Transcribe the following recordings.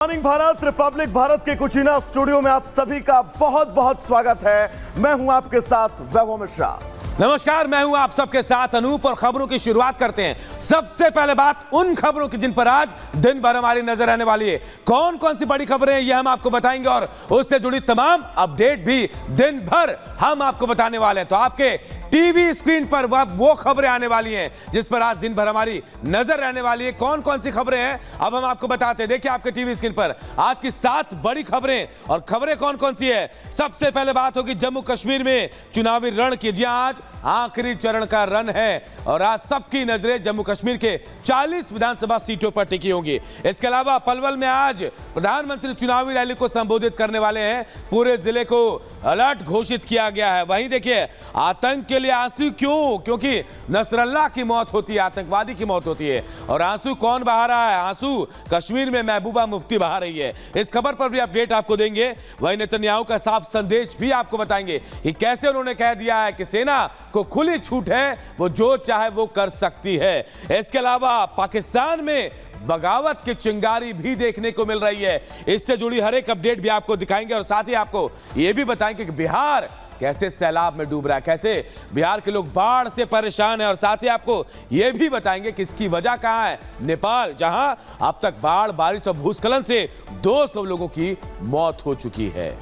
Morning Bharat, Republic Bharat के कुचीना studio में आप सभी का बहुत बहुत स्वागत है। मैं हूं आपके साथ वैभव मिश्रा। नमस्कार, मैं हूं आप सबके साथ अनूप और खबरों की शुरुआत करते हैं। सबसे पहले बात उन खबरों की जिन पर आज दिन भर हमारी नजर रहने वाली है। कौन कौन सी बड़ी खबरें हैं यह हम आपको बताएंगे और उससे जुड़ी तमाम अपडेट भी दिन भर हम आपको बताने वाले हैं। तो आपके टीवी स्क्रीन पर वो खबरें आने वाली हैं जिस पर आज दिन भर हमारी नजर रहने वाली है। कौन कौन सी खबरें हैं अब हम आपको बताते हैं। देखिए आपके टीवी स्क्रीन पर आज की 7 बड़ी खबरें, और खबरें कौन कौन सी है। सबसे पहले बात होगी जम्मू कश्मीर में चुनावी रण की। जी आज आखिरी चरण का रन है और आज सबकी नजरें जम्मू कश्मीर के 40 विधानसभा सीटों पर टिकी होंगी। इसके अलावा पलवल में आज प्रधानमंत्री चुनावी रैली को संबोधित करने वाले हैं। पूरे जिले को अलर्ट घोषित किया गया है। वहीं देखिए आतंक के लिए आंसू क्यों, क्योंकि नसरल्ला की मौत होती है, आतंकवादी की मौत होती है। और आंसू कौन बहा रहा है? आंसू कश्मीर में महबूबा मुफ्ती बहा रही है। इस खबर पर भी अपडेट आपको देंगे। वहीं नेतन्याहू का साफ संदेश भी आपको बताएंगे कि कैसे उन्होंने कह दिया है कि सेना को खुली छूट है, वो जो चाहे वो कर सकती है। इसके अलावा पाकिस्तान में बगावत की चिंगारी भी देखने को मिल रही है। इससे जुड़ी हर एक अपडेट भी आपको दिखाएंगे और साथ ही आपको यह भी बताएंगे कि बिहार कैसे सैलाब में डूब रहा है, कैसे बिहार के लोग बाढ़ से परेशान हैं। और साथ ही आपको यह भी बताएंगे कि इसकी वजह कहां है। नेपाल, जहां अब तक बाढ़, बारिश और भूस्खलन से 200 लोगों की मौत हो चुकी है।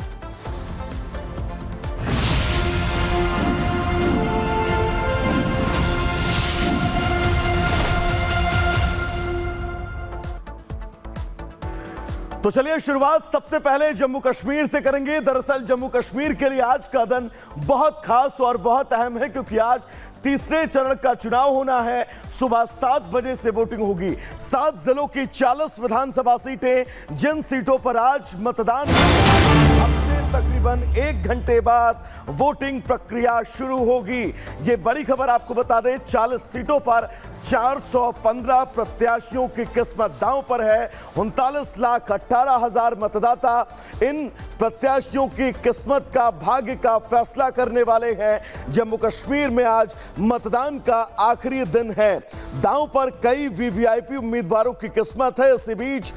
तो चलिए शुरुआत सबसे पहले जम्मू कश्मीर से करेंगे। दरअसल जम्मू कश्मीर के लिए आज का दिन बहुत खास और बहुत अहम है, क्योंकि आज तीसरे चरण का चुनाव होना है। सुबह 7 बजे से वोटिंग होगी। 7 जिलों की 40 विधानसभा सीटें, जिन सीटों पर आज मतदान अब से तकरीबन 1 घंटे बाद वोटिंग प्रक्रिया शुरू होगी। ये बड़ी खबर आपको बता दें, 40 सीटों पर 415 प्रत्याशियों की किस्मत दांव पर है। 39,18,000 मतदाता इन प्रत्याशियों की किस्मत का, भाग्य का फैसला करने वाले हैं। जम्मू कश्मीर में आज मतदान का आखिरी दिन है। दांव पर कई वीवीआईपी उम्मीदवारों की किस्मत है। इसी बीच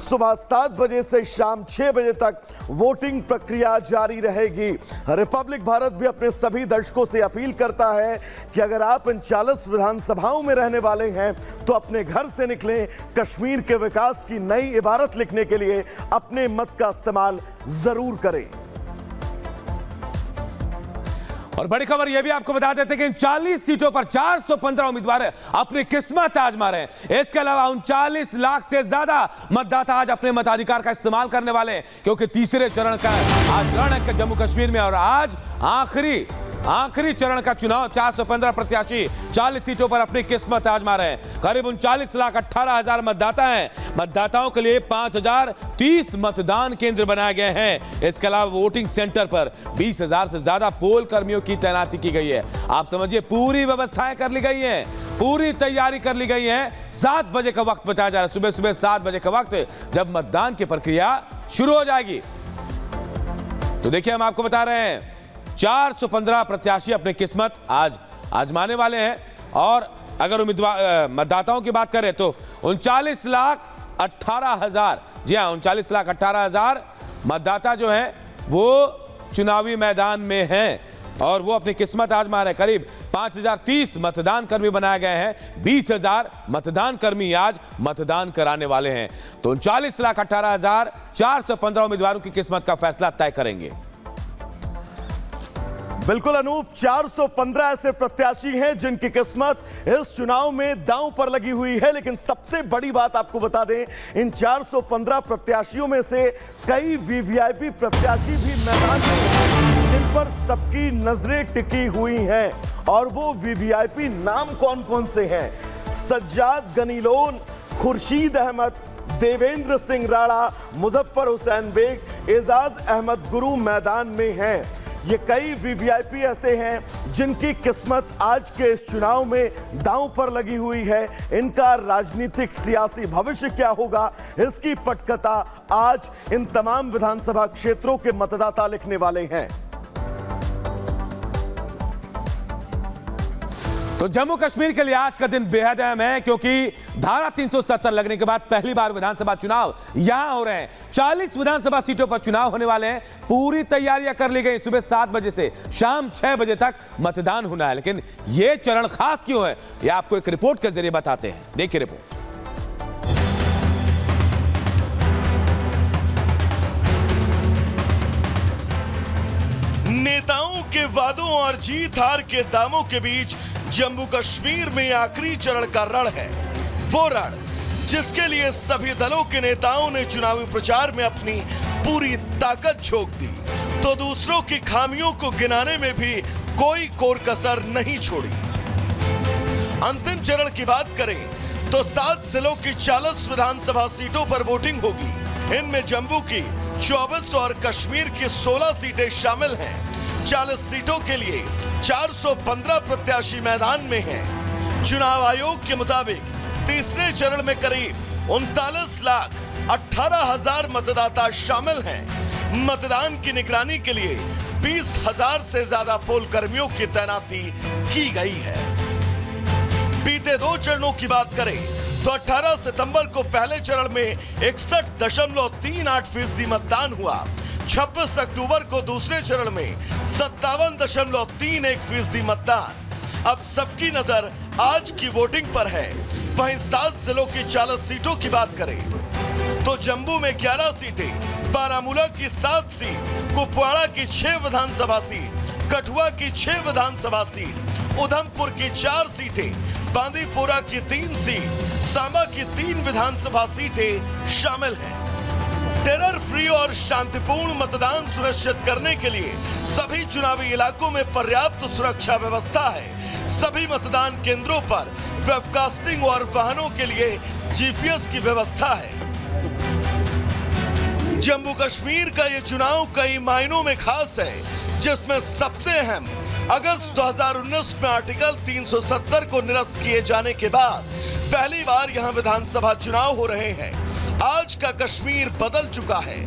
सुबह 7 बजे से शाम 6 बजे तक वोटिंग प्रक्रिया जारी रहेगी। रिपब्लिक भारत भी अपने सभी दर्शकों से अपील करता है कि अगर आप इन 40 विधानसभाओं में रहने वाले हैं तो अपने घर से निकलें। कश्मीर के विकास की नई इबारत लिखने के लिए अपने मत का इस्तेमाल जरूर करें। और बड़ी खबर यह भी आपको बता देते हैं कि इन 40 सीटों पर 415 उम्मीदवार अपनी किस्मत आजमा रहे हैं। इसके अलावा 39 लाख से ज्यादा मतदाता आज अपने मताधिकार का इस्तेमाल करने वाले हैं, क्योंकि तीसरे चरण का आज रण है जम्मू कश्मीर में। और आज आखिरी चरण का चुनाव, 415 प्रत्याशी 40 सीटों पर अपनी किस्मत आजमा रहे हैं। करीब 39,18,000 मतदाता हैं। मतदाताओं के लिए 5,030 मतदान केंद्र बनाए गए हैं। इसके अलावा वोटिंग सेंटर पर 20,000 से ज्यादा पोल कर्मियों की तैनाती की गई है। आप समझिए पूरी व्यवस्थाएं कर ली गई हैं, पूरी तैयारी कर ली गई है। 7 बजे का वक्त बताया जा रहा है, सुबह 7 बजे का वक्त जब मतदान की प्रक्रिया शुरू हो जाएगी। तो देखिए हम आपको बता रहे हैं 415 प्रत्याशी अपनी किस्मत आज आजमाने वाले हैं। और अगर उम्मीदवार मतदाताओं की बात करें तो 39,18,000, जी हाँ 39,18,000 मतदाता जो हैं वो चुनावी मैदान में हैं और वो अपनी किस्मत आजमा रहे हैं। करीब 5,030 मतदान कर्मी बनाए गए हैं। 20,000 मतदान कर्मी आज मतदान कराने वाले हैं। तो 39,18,415 उम्मीदवारों की किस्मत का फैसला तय करेंगे। बिल्कुल अनूप, 415 ऐसे प्रत्याशी हैं जिनकी किस्मत इस चुनाव में दांव पर लगी हुई है। लेकिन सबसे बड़ी बात आपको बता दें, इन 415 प्रत्याशियों में से कई वीवीआईपी प्रत्याशी भी मैदान में हैं, जिन पर सबकी नजरें टिकी हुई हैं। और वो वीवीआईपी नाम कौन कौन से हैं? सज्जाद गनी लोन, खुर्शीद अहमद, देवेंद्र सिंह राणा, मुजफ्फर हुसैन बेग, एजाज अहमद गुरु मैदान में हैं। ये कई वीवीआईपी ऐसे हैं जिनकी किस्मत आज के इस चुनाव में दांव पर लगी हुई है। इनका राजनीतिक सियासी भविष्य क्या होगा, इसकी पटकथा आज इन तमाम विधानसभा क्षेत्रों के मतदाता लिखने वाले हैं। तो जम्मू कश्मीर के लिए आज का दिन बेहद अहम है, क्योंकि धारा 370 लगने के बाद पहली बार विधानसभा चुनाव यहां हो रहे हैं। 40 विधानसभा सीटों पर चुनाव होने वाले हैं। पूरी तैयारियां कर ली गई। सुबह 7 बजे से शाम 6 बजे तक मतदान होना है। लेकिन यह चरण खास क्यों है, यह आपको एक रिपोर्ट के जरिए बताते हैं। देखिए रिपोर्ट। नेताओं के वादों और जीत हार के दामों के बीच जम्मू कश्मीर में आखिरी चरण का रण है। वो रण जिसके लिए सभी दलों के नेताओं ने चुनावी प्रचार में अपनी पूरी ताकत झोंक दी, तो दूसरों की खामियों को गिनाने में भी कोई कोर कसर नहीं छोड़ी। अंतिम चरण की बात करें तो 7 जिलों की 40 विधानसभा सीटों पर वोटिंग होगी। इनमें जम्मू की 24 और कश्मीर की 16 सीटें शामिल हैं। 40 सीटों के लिए 415 प्रत्याशी मैदान में हैं। चुनाव आयोग के मुताबिक तीसरे चरण में करीब 39,18,000 मतदाता शामिल हैं। मतदान की निगरानी के लिए 20,000 से ज्यादा पोल कर्मियों की तैनाती की गई है। बीते 2 चरणों की बात करें तो 18 सितंबर को पहले चरण में 61.38% मतदान हुआ। 26 अक्टूबर को दूसरे चरण में 57.31% मतदान। अब सबकी नजर आज की वोटिंग पर है। वहीं 7 जिलों की 40 सीटों की बात करें तो जम्मू में 11 सीटें, बारामूला की 7 सीट, कुपवाड़ा की 6 विधानसभा सीट, कठुआ की 6 विधानसभा सीट, उधमपुर की 4 सीटें, बांदीपोरा की 3 सीट, सांबा की 3 विधानसभा सीटें शामिल हैं। टेरर फ्री और शांतिपूर्ण मतदान सुनिश्चित करने के लिए सभी चुनावी इलाकों में पर्याप्त सुरक्षा व्यवस्था है। सभी मतदान केंद्रों पर वेबकास्टिंग और वाहनों के लिए जीपीएस की व्यवस्था है। जम्मू कश्मीर का ये चुनाव कई मायनों में खास है, जिसमें सबसे अहम अगस्त 2019 में आर्टिकल 370 को निरस्त किए जाने के बाद पहली बार यहां विधानसभा चुनाव हो रहे हैं। आज का कश्मीर बदल चुका है।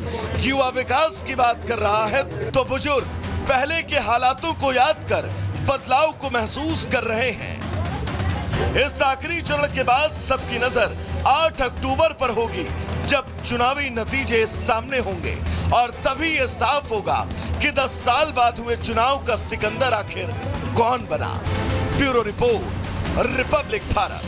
युवा विकास की बात कर रहा है तो बुजुर्ग पहले के हालातों को याद कर बदलाव को महसूस कर रहे हैं। इस आखिरी चरण के बाद सबकी नजर 8 अक्टूबर पर होगी, जब चुनावी नतीजे सामने होंगे और तभी यह साफ होगा कि 10 साल बाद हुए चुनाव का सिकंदर आखिर कौन बना। Bureau report, Republic Bharat.